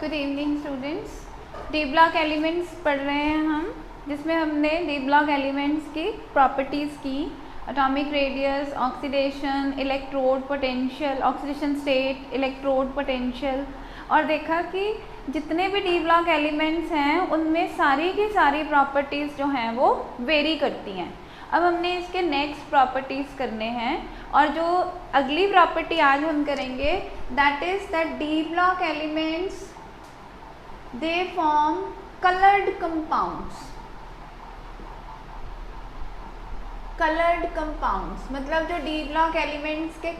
Good evening students. D block elements पढ़ रहे हैं हम, जिसमें हमने डी ब्लॉक एलिमेंट्स की प्रॉपर्टीज़ की, atomic radius, oxidation, electrode potential, oxidation state, electrode potential, और देखा कि जितने भी डी ब्लॉक एलिमेंट्स हैं उनमें सारी की सारी प्रॉपर्टीज़ जो हैं वो वेरी करती हैं। अब हमने इसके नेक्स्ट प्रॉपर्टीज़ करने हैं, और जो अगली प्रॉपर्टी आज हम करेंगे that is that D block elements they form coloured compounds. Coloured compounds मतलब जो डी ब्लॉक एलिमेंट्स के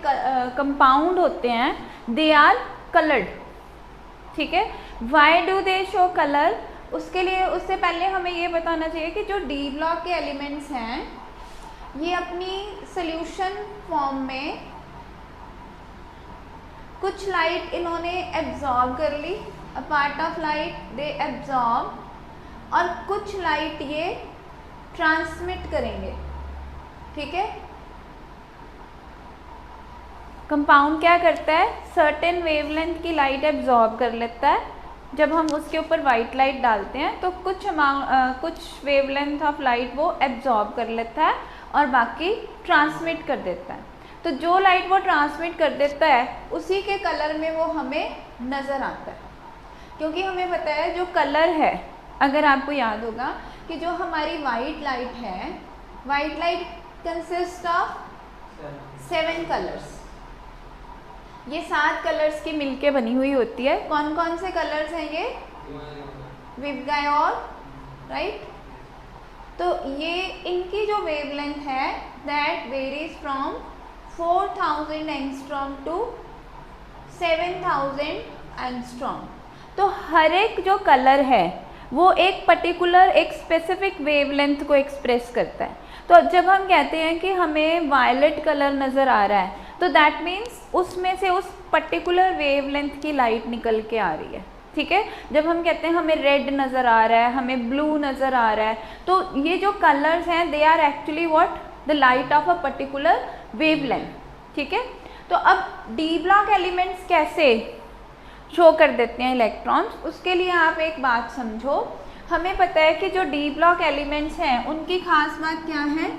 कंपाउंड होते हैं दे आर कलर्ड। ठीक है, why do they show colour? उसके लिए उससे पहले हमें ये बताना चाहिए कि जो डी ब्लॉक के एलिमेंट्स हैं ये अपनी सॉल्यूशन फॉर्म में कुछ लाइट इन्होंने एब्जॉर्ब कर ली, a part of light they absorb, और कुछ लाइट ये ट्रांसमिट करेंगे। ठीक है, कंपाउंड क्या करता है, सर्टेन वेवलेंथ की लाइट एब्जॉर्ब कर लेता है। जब हम उसके ऊपर वाइट लाइट डालते हैं तो कुछ वेवलेंथ ऑफ लाइट वो एब्जॉर्ब कर लेता है और बाकी ट्रांसमिट कर देता है। तो जो लाइट वो ट्रांसमिट कर देता है उसी के कलर में वो हमें नज़र आता है, क्योंकि हमें पता है जो कलर है, अगर आपको याद होगा कि जो हमारी वाइट लाइट है, white light consist of 7 colours. ये 7 कलर्स की मिलके बनी हुई होती है। कौन कौन से कलर्स हैं ये? VIBGYOR, right. तो ये इनकी जो वेवलेंथ है that varies from 4000 angstrom to 7000 angstrom. तो हर एक जो कलर है वो एक पर्टिकुलर एक स्पेसिफिक वेवलेंथ को एक्सप्रेस करता है। तो जब हम कहते हैं कि हमें वायलेट कलर नज़र आ रहा है तो दैट मीन्स उसमें से उस पर्टिकुलर वेवलेंथ की लाइट निकल के आ रही है। ठीक है, जब हम कहते हैं हमें रेड नज़र आ रहा है, हमें ब्लू नज़र आ रहा है, तो ये जो कलर्स हैं they are actually what, the light of a particular wavelength. ठीक है, तो अब डी ब्लॉक एलिमेंट्स कैसे शो कर देते हैं इलेक्ट्रॉन्स, उसके लिए आप एक बात समझो। हमें पता है कि जो डी ब्लॉक एलिमेंट्स हैं उनकी खास बात क्या है,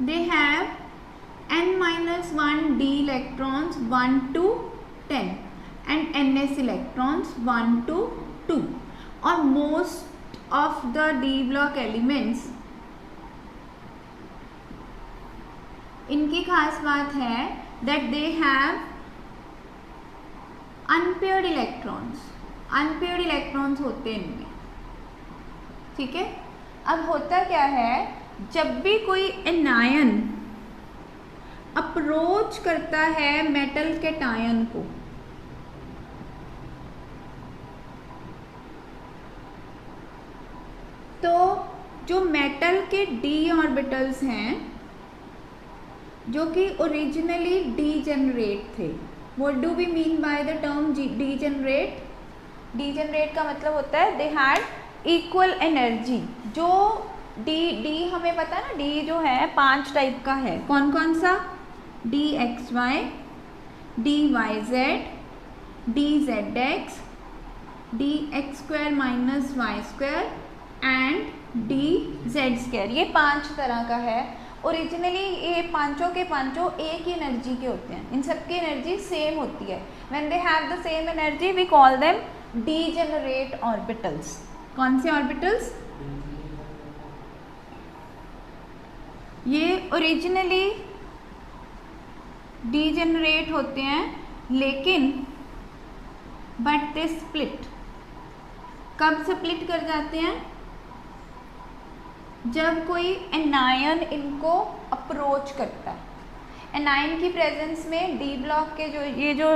they have n-1 d electrons 1 to 10 and ns electrons 1 to 2, और most of the d block elements, इनकी खास बात है that they have unpaired electrons। unpaired electrons होते हैं इनमें। ठीक है, अब होता क्या है, जब भी कोई एनायन अप्रोच करता है मेटल के कैटायन को, तो जो मेटल के डी ऑर्बिटल्स हैं जो कि ओरिजिनली डीजेनरेट थे, what do we mean by the term degenerate? Degenerate का मतलब होता है दे हैड इक्वल एनर्जी। जो डी हमें पता है ना, डी जो है 5 टाइप का है। कौन कौन सा? D X Y, D Y Z, D Z X, D X square minus Y square and D Z square. ये 5 तरह का है। ओरिजिनली ये पांचों के पांचों एक ही एनर्जी के होते हैं, इन सब की एनर्जी सेम होती है। When they have the same energy we call them degenerate orbitals. कौन से ऑर्बिटल्स? ये ओरिजिनली डीजेनरेट होते हैं, लेकिन बट दे स्प्लिट। कब स्प्लिट कर जाते हैं? जब कोई एनायन इनको अप्रोच करता है। एनायन की प्रेजेंस में डी ब्लॉक के जो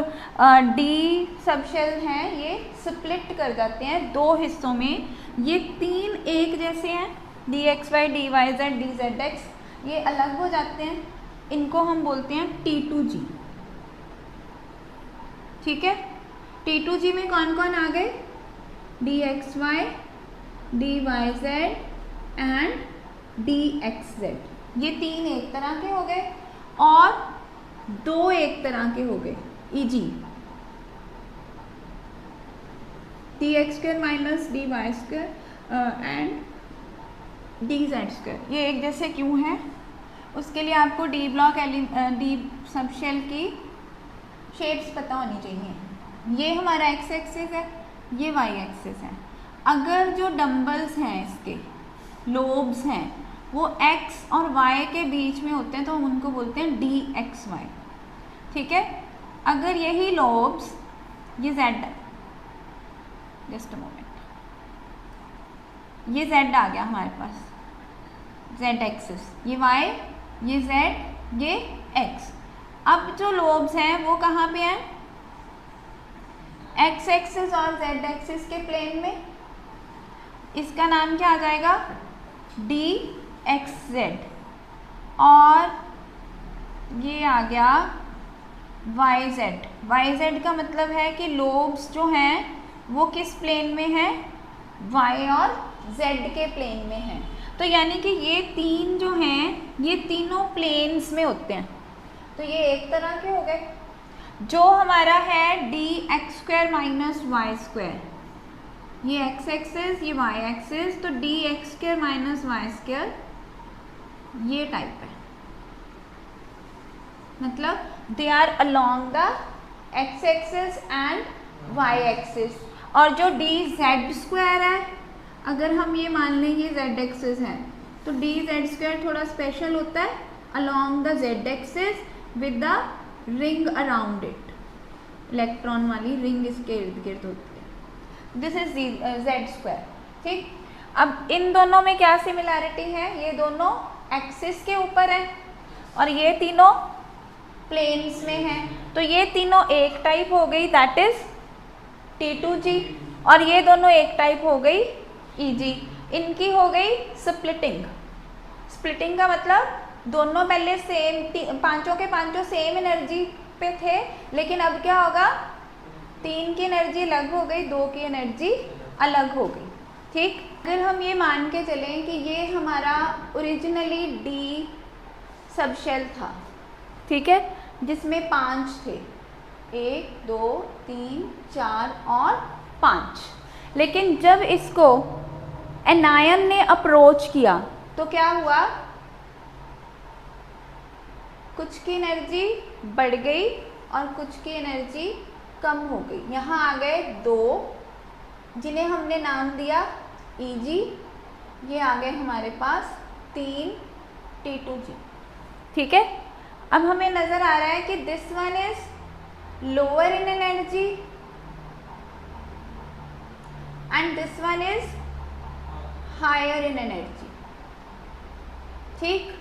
डी सबशेल हैं ये स्प्लिट कर जाते हैं 2 हिस्सों में। ये 3 एक जैसे हैं, D X Y, D Y Z, D Z X, ये अलग हो जाते हैं। इनको हम बोलते हैं T2G। ठीक है, T2G में कौन कौन आ गए? D X Y, D Y Z and D X Z. ये 3 एक तरह के हो गए और 2 एक तरह के हो गए, EG। dx² minus dy² and dz², ये एक जैसे क्यों है, उसके लिए आपको डी सब शेल की शेप्स पता होनी चाहिए। ये हमारा x एक्सिस है, ये y एक्सिस है। अगर जो डम्बल्स हैं इसके लोब्स हैं वो x और y के बीच में होते हैं तो हम उनको बोलते हैं dxy, ठीक है। अगर यही लोब्स, ये z, जस्ट अ मोमेंट, ये z आ गया हमारे पास, z एक्सिस, ये y, ये z, ये x। अब जो लोब्स हैं वो कहाँ पे हैं, x एक्सिस और z एक्सिस के प्लेन में। इसका नाम क्या आ जाएगा, dxz, और ये आ गया yz। yz का मतलब है कि लोब्स जो हैं वो किस प्लेन में हैं, y और z के प्लेन में हैं। तो यानी कि ये तीन जो हैं ये तीनों प्लेन्स में होते हैं। तो ये एक तरह के हो गए। जो हमारा है dx² माइनस y², ये x एक्सिस, ये y एक्सिस, तो dx² माइनस y² ये टाइप है, मतलब they are along the x axis and y axis. और जो dz² है, अगर हम ये मान लें ये z एक्सिस है तो dz² थोड़ा स्पेशल होता है, along the z axis with the ring around it, electron वाली रिंग इसके इर्द गिर्द होती है। दिस इज z², ठीक। अब इन दोनों में क्या सिमिलैरिटी है, ये दोनों एक्सिस के ऊपर है और ये तीनों प्लेन्स में हैं। तो ये तीनों एक टाइप हो गई, दैट इज T2G, और ये दोनों एक टाइप हो गई EG। इनकी हो गई स्प्लिटिंग। स्प्लिटिंग का मतलब दोनों पहले सेम, पांचों के पांचों सेम एनर्जी पे थे, लेकिन अब क्या होगा, 3 की एनर्जी अलग हो गई, 2 की एनर्जी अलग हो गई, ठीक। अगर हम ये मान के चलें कि ये हमारा ओरिजिनली डी सब शेल था, ठीक है, जिसमें 5 थे, 1 2 3 4 और 5, लेकिन जब इसको एनायन ने अप्रोच किया तो क्या हुआ, कुछ की एनर्जी बढ़ गई और कुछ की एनर्जी कम हो गई। यहाँ आ गए 2 जिन्हें हमने नाम दिया Eg, ये आ गए हमारे पास 3 T2G, ठीक है। अब हमें नजर आ रहा है कि this one is lower in energy and this one is higher in energy, ठीक।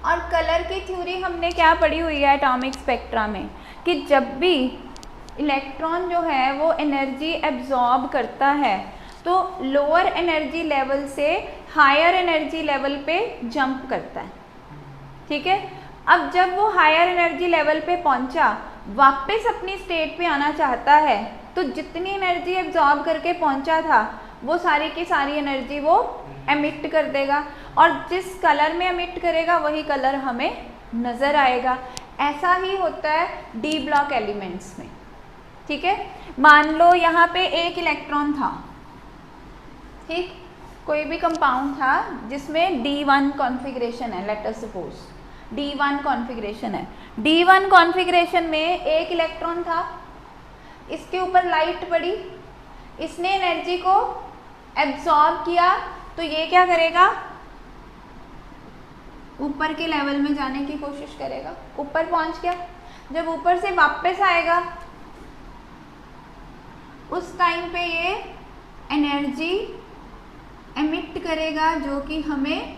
और कलर की थ्योरी हमने क्या पढ़ी हुई है एटॉमिक स्पेक्ट्रा में, कि जब भी इलेक्ट्रॉन जो है वो एनर्जी एब्जॉर्ब करता है तो लोअर एनर्जी लेवल से हायर एनर्जी लेवल पे जंप करता है, ठीक है। अब जब वो हायर एनर्जी लेवल पे पहुंचा, वापस अपनी स्टेट पे आना चाहता है, तो जितनी एनर्जी एब्जॉर्ब करके पहुंचा था वो सारी की सारी एनर्जी वो एमिट कर देगा, और जिस कलर में एमिट करेगा वही कलर हमें नज़र आएगा। ऐसा ही होता है डी ब्लॉक एलिमेंट्स में, ठीक है। मान लो यहाँ पे एक इलेक्ट्रॉन था, ठीक, कोई भी कंपाउंड था जिसमें D1 कॉन्फ़िगरेशन है, let us suppose D1 configuration है। D1 कॉन्फ़िगरेशन में एक इलेक्ट्रॉन था, इसके ऊपर लाइट पड़ी, इसने एनर्जी को एब्जॉर्ब किया, तो ये क्या करेगा, ऊपर के लेवल में जाने की कोशिश करेगा, ऊपर पहुंच गया। जब ऊपर से वापस आएगा उस टाइम पे ये एनर्जी एमिट करेगा जो कि हमें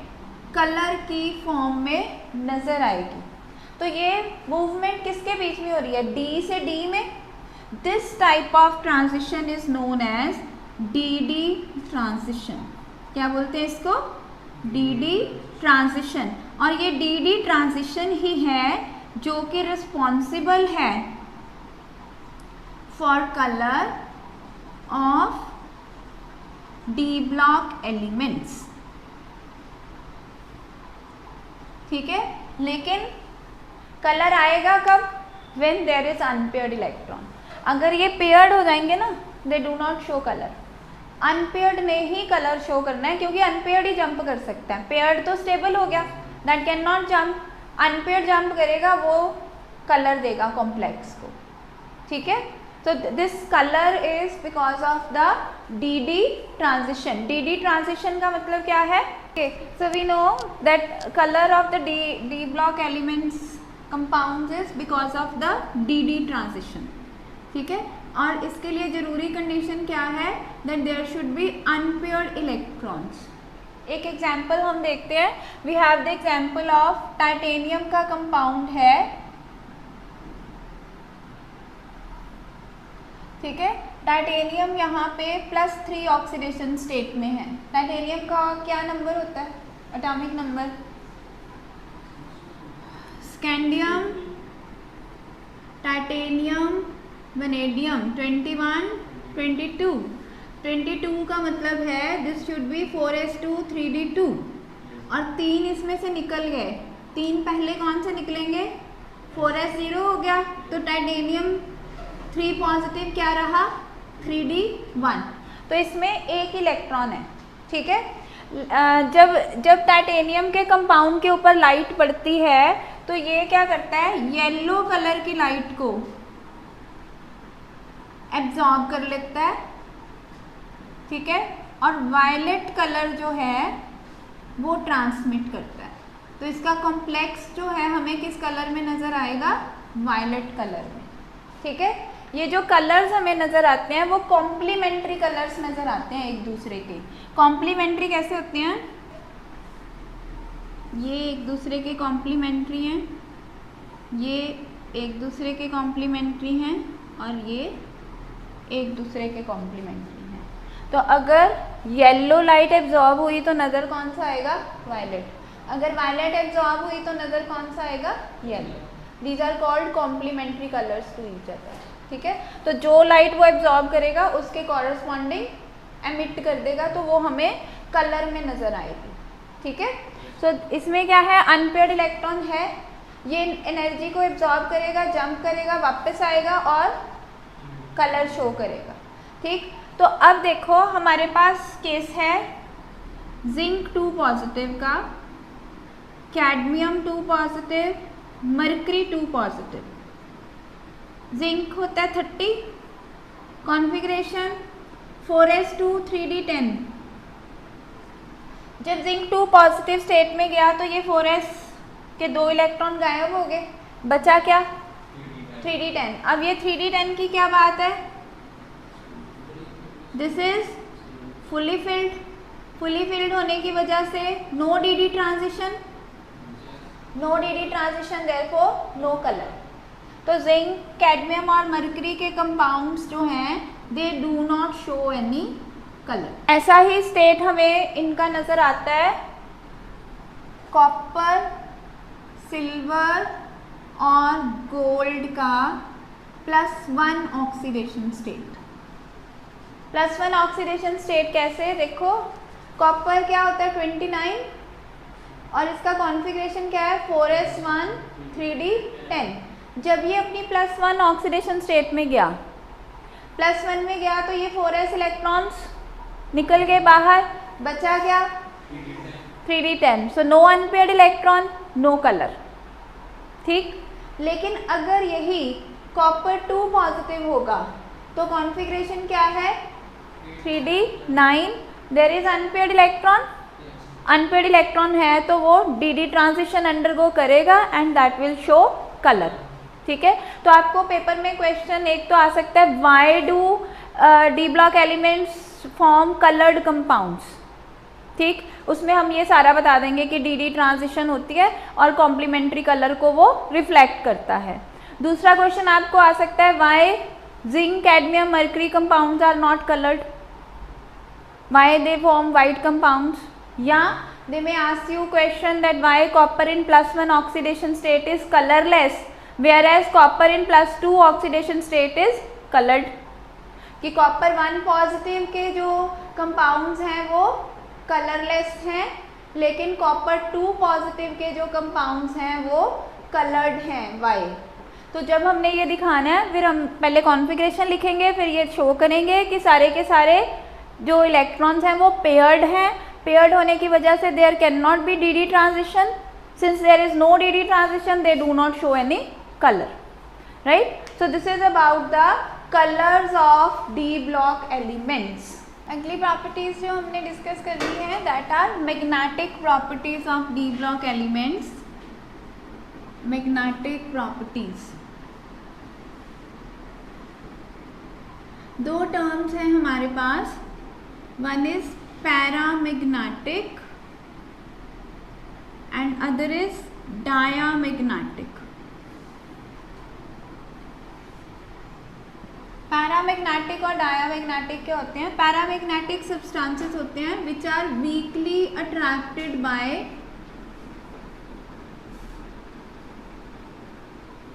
कलर की फॉर्म में नज़र आएगी। तो ये मूवमेंट किसके बीच में हो रही है, D से D में। This type of transition is known as DD transition. क्या बोलते हैं इसको, DD ट्रांजिशन। और ये DD ट्रांजिशन ही है जो कि रिस्पॉन्सिबल है for colour of D block elements, ठीक है। लेकिन कलर आएगा कब, when there is unpaired electron. अगर ये पेयर्ड हो जाएंगे ना they do not show colour. Unpaired ने ही कलर शो करना है क्योंकि अनपेयर्ड ही जंप कर सकता है, पेयर्ड तो स्टेबल हो गया, that can not jump. Unpaired jump करेगा वो कलर देगा कॉम्प्लेक्स को, ठीक है। So this color is because of the DD transition. DD transition का मतलब क्या है? Okay, so we know that color of the D block elements compounds is because of the DD transition. ठीक है, और इसके लिए जरूरी कंडीशन क्या है? That there should be unpaired electrons. एक एग्जाम्पल हम देखते हैं. We have the example of titanium का कंपाउंड है, ठीक है। टाइटेनियम यहाँ पे +3 ऑक्सीडेशन स्टेट में है। टाइटेनियम का क्या नंबर होता है, atomic number? Scandium, titanium, vanadium 21, 22। 22 का मतलब है this should be 4s2 3d2 और 3 इसमें से निकल गए। 3 पहले कौन से निकलेंगे? 4s0 हो गया, तो टाइटेनियम 3 पॉजिटिव क्या रहा? 3d1। तो इसमें एक इलेक्ट्रॉन है, ठीक है। जब टाइटेनियम के कंपाउंड के ऊपर लाइट पड़ती है तो ये क्या करता है, येलो कलर की लाइट को एब्जॉर्ब कर लेता है, ठीक है, और वायलेट कलर जो है वो ट्रांसमिट करता है। तो इसका कॉम्प्लेक्स जो है हमें किस कलर में नजर आएगा? वायलेट कलर में, ठीक है। ये जो कलर्स हमें नज़र आते हैं वो कॉम्प्लीमेंट्री कलर्स नज़र आते हैं एक दूसरे के। कॉम्प्लीमेंट्री कैसे होते हैं? ये एक दूसरे के कॉम्प्लीमेंट्री हैं, ये एक दूसरे के कॉम्प्लीमेंट्री हैं और ये एक दूसरे के कॉम्प्लीमेंट्री हैं। तो अगर येलो लाइट एब्जॉर्ब हुई तो नज़र कौन सा आएगा? वायलेट। अगर वायलेट एब्जॉर्ब हुई तो नज़र कौन सा आएगा? Yellow. These are called complementary colours to each other, ठीक है। तो जो लाइट वो एब्जॉर्ब करेगा उसके कॉरस्पॉन्डिंग एमिट कर देगा, तो वो हमें कलर में नज़र आएगी, ठीक है। सो इसमें क्या है, अनपेयर्ड इलेक्ट्रॉन है, ये एनर्जी को एब्जॉर्ब करेगा, जंप करेगा, वापस आएगा और कलर शो करेगा, ठीक। तो अब देखो हमारे पास केस है जिंक 2 पॉजिटिव का, cadmium 2 positive, mercury 2 positive. Zinc होता है 30, कॉन्फ़िगरेशन 4s2 3d10। जब जिंक 2 पॉजिटिव स्टेट में गया तो ये 4s के 2 इलेक्ट्रॉन गायब हो गए, बचा क्या? 3d10। अब ये 3d10 की क्या बात है? This is fully filled. Fully filled होने की वजह से no D transition, no D transition, therefore no colour. तो जिंक, कैडमियम और मरकरी के कंपाउंड्स जो हैं they do not show any colour. ऐसा ही स्टेट हमें इनका नज़र आता है कॉपर, सिल्वर और गोल्ड का +1 ऑक्सीडेशन स्टेट। +1 ऑक्सीडेशन स्टेट कैसे? देखो कॉपर क्या होता है 29 और इसका कॉन्फ़िगरेशन क्या है 4s1 3d10। जब ये अपनी +1 ऑक्सीडेशन स्टेट में गया, +1 में गया तो ये 4s इलेक्ट्रॉन्स निकल गए बाहर, बचा क्या? 3d10। So no unpaired electron, no colour, ठीक। लेकिन अगर यही कॉपर 2 पॉजिटिव होगा तो कॉन्फ़िगरेशन क्या है 3d9, there is unpaired electron. Unpaired electron है तो वो डी ट्रांजिशन अंडरगो करेगा and that will show colour, ठीक है। तो आपको पेपर में क्वेश्चन एक तो आ सकता है why do D block elements form coloured compounds, ठीक। उसमें हम ये सारा बता देंगे कि डी ट्रांजिशन होती है और कॉम्प्लीमेंट्री कलर को वो रिफ्लेक्ट करता है। दूसरा क्वेश्चन आपको आ सकता है why zinc, cadmium, mercury compounds are not coloured, why they form white compounds, या they may ask you question that why copper in +1 oxidation state is colorless whereas copper in +2 oxidation state is colored। कि copper 1 positive के जो compounds हैं वो colourless हैं, लेकिन copper 2 positive के जो कंपाउंड्स हैं वो कलर्ड हैं। वाई? तो जब हमने ये दिखाना है, फिर हम पहले कॉन्फ़िगरेशन लिखेंगे, फिर ये शो करेंगे कि सारे के सारे जो इलेक्ट्रॉन्स हैं वो पेयर्ड हैं। पेयर्ड होने की वजह से there can not be D transition, since there is no D transition they do not show any colour, right. So this is about the colours of D block elements. अगली properties जो हमने discuss करनी है that are magnetic properties of D block elements. Magnetic properties, दो terms हैं हमारे पास, one is paramagnetic and other is diamagnetic. Paramagnetic और डायामैग्नेटिक क्या होते हैं? पैरामैग्नेटिक सब्सटेंसेस होते हैं which are weakly attracted by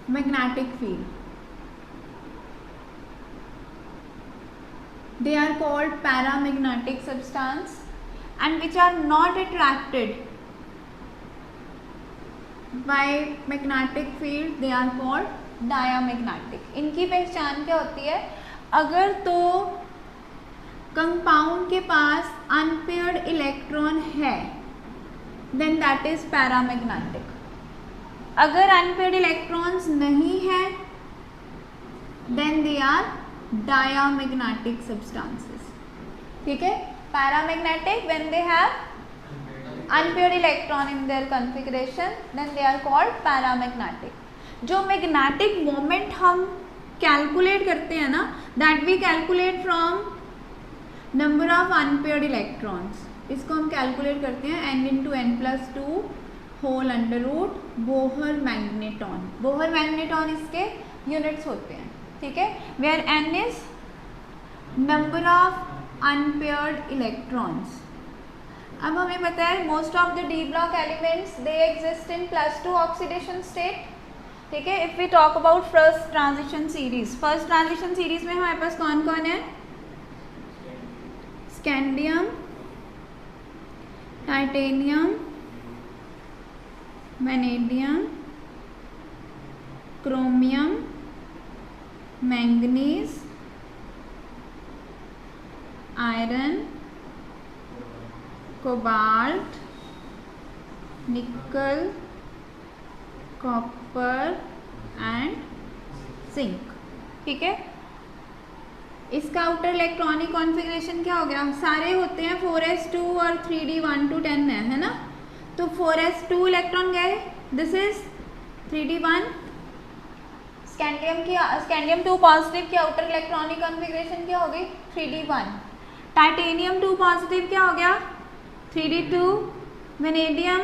magnetic field. They are called paramagnetic substance, and which are not attracted by magnetic field, they are called diamagnetic. इनकी पहचान क्या होती है? अगर तो कंपाउंड के पास अनपेयर्ड इलेक्ट्रॉन है then that is paramagnetic. अगर अनपेयर्ड इलेक्ट्रॉन्स नहीं है then they are diamagnetic substances, ठीक है। Paramagnetic when they have unpaired electron in their configuration then they are called paramagnetic. जो मैग्नेटिक मोमेंट हम कैलकुलेट करते हैं ना, that we calculate from number of unpaired electrons. इसको हम कैलकुलेट करते हैं n×n+2 whole under root Bohr magneton. Bohr magneton इसके यूनिट्स होते हैं, ठीक है, where n is number of unpaired electrons. अब हमें पता है most of the D block elements they exist in +2 oxidation state, ठीक है। If we talk about first transition series, first transition series में हमारे पास कौन कौन है? Scandium, titanium, vanadium, chromium, manganese, iron, cobalt, nickel, copper and zinc, ठीक है। इसका आउटर इलेक्ट्रॉनिक कॉन्फ़िगरेशन क्या हो गया? सारे होते हैं 4s2 और 3d1 to 10 है ना, तो 4s2 इलेक्ट्रॉन गए, this is 3d1। Scandium 2 positive की आउटर इलेक्ट्रॉनिक कॉन्फ़िगरेशन क्या हो गई? 3d1। टाइटेनियम 2 पॉजिटिव क्या हो गया? 3d2। Vanadium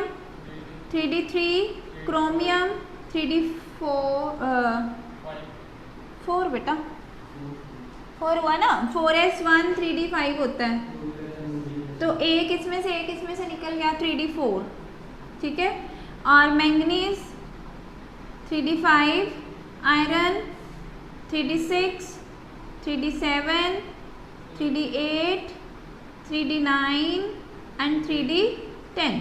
3d3, chromium 3d4 बेटा 4 हुआ ना, 4s1 3d5 होता है, तो एक इसमें से निकल गया 3d4, ठीक है। और manganese 3d5, iron 3d6, 3d7, 3d8, 3d9 and 3d10।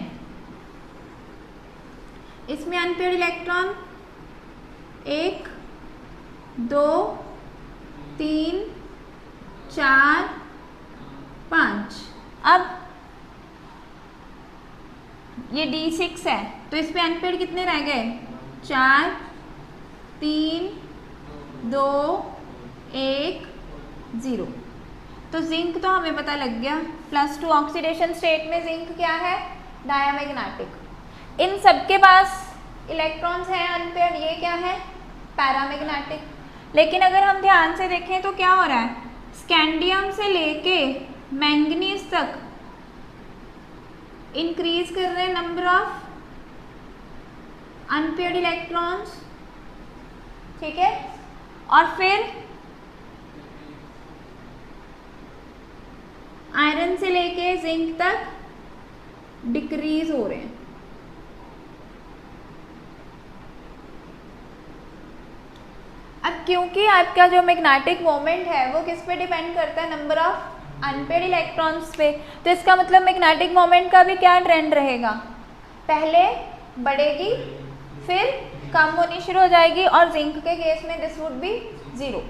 इसमें अनपेयर्ड इलेक्ट्रॉन 1, 2, 3, 4, 5। अब ये D6 है, तो इस पे अनपेयर्ड कितने रह गए? 4, 3, 2, 1, 0। तो जिंक तो हमें पता लग गया, +2 ऑक्सीडेशन स्टेट में जिंक क्या है? डायामैग्नेटिक। इन सबके पास इलेक्ट्रॉन्स हैं अनपेयर्ड, ये क्या है? पैरामैग्नेटिक। लेकिन अगर हम ध्यान से देखें तो क्या हो रहा है? स्कैंडियम से लेके मैंगनीज तक इंक्रीज कर रहे हैं नंबर ऑफ अनपेयर्ड इलेक्ट्रॉन्स, ठीक है। और फिर आयरन से लेके जिंक तक डिक्रीज हो रहे हैं। अब क्योंकि आपका जो मैग्नेटिक मोमेंट है वो किस पे डिपेंड करता है? नंबर ऑफ अनपेयर्ड इलेक्ट्रॉन्स पे। तो इसका मतलब मैग्नेटिक मोमेंट का भी क्या ट्रेंड रहेगा? पहले बढ़ेगी फिर कम होनी शुरू हो जाएगी, और जिंक के केस में दिस वुड बी 0।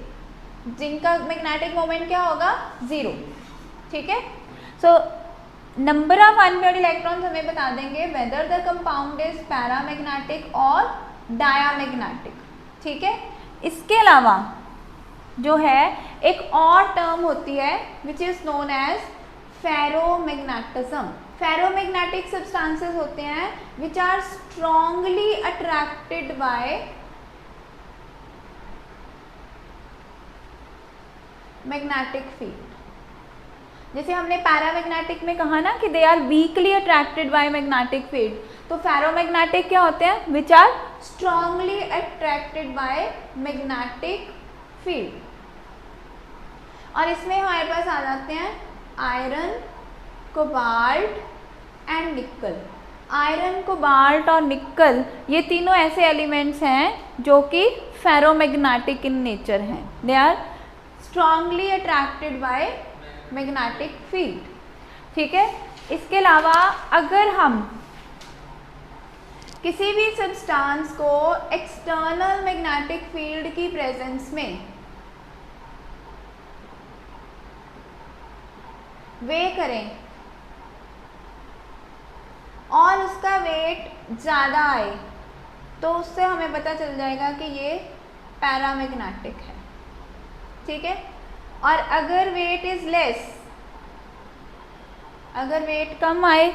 जिंक का मैग्नेटिक मोमेंट क्या होगा? 0। ठीक है। So number of unpaired electrons हमें बता देंगे whether the compound is paramagnetic और डायामैग्नेटिक। ठीक है। इसके अलावा जो है एक और टर्म होती है which is known as ferromagnetism. Ferromagnetic substances होते हैं which are strongly attracted by magnetic field. जैसे हमने पैरामैग्नेटिक में कहा ना कि they are weakly attracted by magnetic field, तो फेरोमैग्नेटिक क्या होते हैं? Which are strongly attracted by magnetic field. और इसमें हमारे पास आ जाते हैं iron, cobalt and nickel. Iron, cobalt और निकल ये तीनों ऐसे एलिमेंट्स हैं जो कि फेरोमैग्नेटिक इन नेचर हैं। They are strongly attracted by magnetic field. ठीक है। इसके अलावा अगर हम किसी भी सब्सटेंस को एक्सटर्नल मैग्नेटिक फील्ड की प्रेजेंस में वे करें और उसका वेट ज़्यादा आए, तो उससे हमें पता चल जाएगा कि ये पैरामैग्नेटिक है। ठीक है। और अगर वेट इज लेस, अगर वेट कम आए,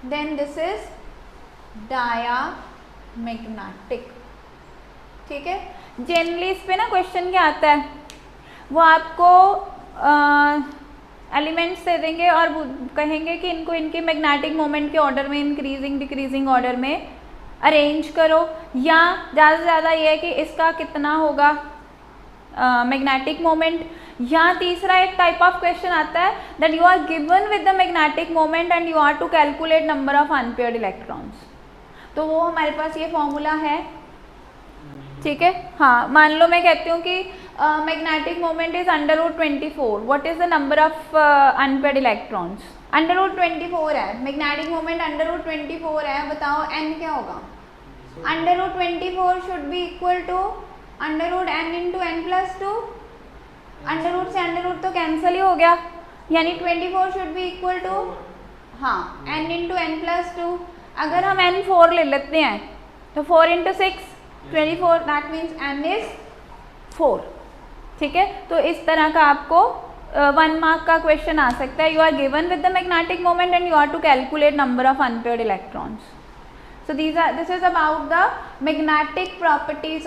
देन दिस इज डायामैग्नेटिक। ठीक है। जनरली इस पे ना क्वेश्चन क्या आता है, वो आपको एलिमेंट्स दे देंगे और कहेंगे कि इनको इनके मैग्नेटिक मोमेंट के ऑर्डर में इंक्रीजिंग डिक्रीजिंग ऑर्डर में अरेंज करो, या ज़्यादा से ज़्यादा ये है कि इसका कितना होगा मैग्नेटिक मोमेंट। या तीसरा एक टाइप ऑफ क्वेश्चन आता है that you are given with the magnetic moment and you are to calculate number of unpaired electrons. तो वो हमारे पास ये फॉर्मूला है। ठीक है। हाँ, मान लो मैं कहती हूँ कि magnetic moment is √24, what is the number of unpaired electrons? √24 है, मैग्नेटिक मोमेंट √24 है, बताओ n क्या होगा? √24 should be equal to √n into n+2। Under से अंडर तो कैंसिल ही हो गया, यानी 24 शुड बी इक्वल टू हाँ n इंटू n+2। अगर हम n 4 ले लेते हैं तो 4 into 6 24, that means n is 4। ठीक है। तो इस तरह का आपको 1 मार्क का क्वेश्चन आ सकता है। You are given with the magnetic moment and you are to calculate number of unpaired electrons. So this is about the magnetic properties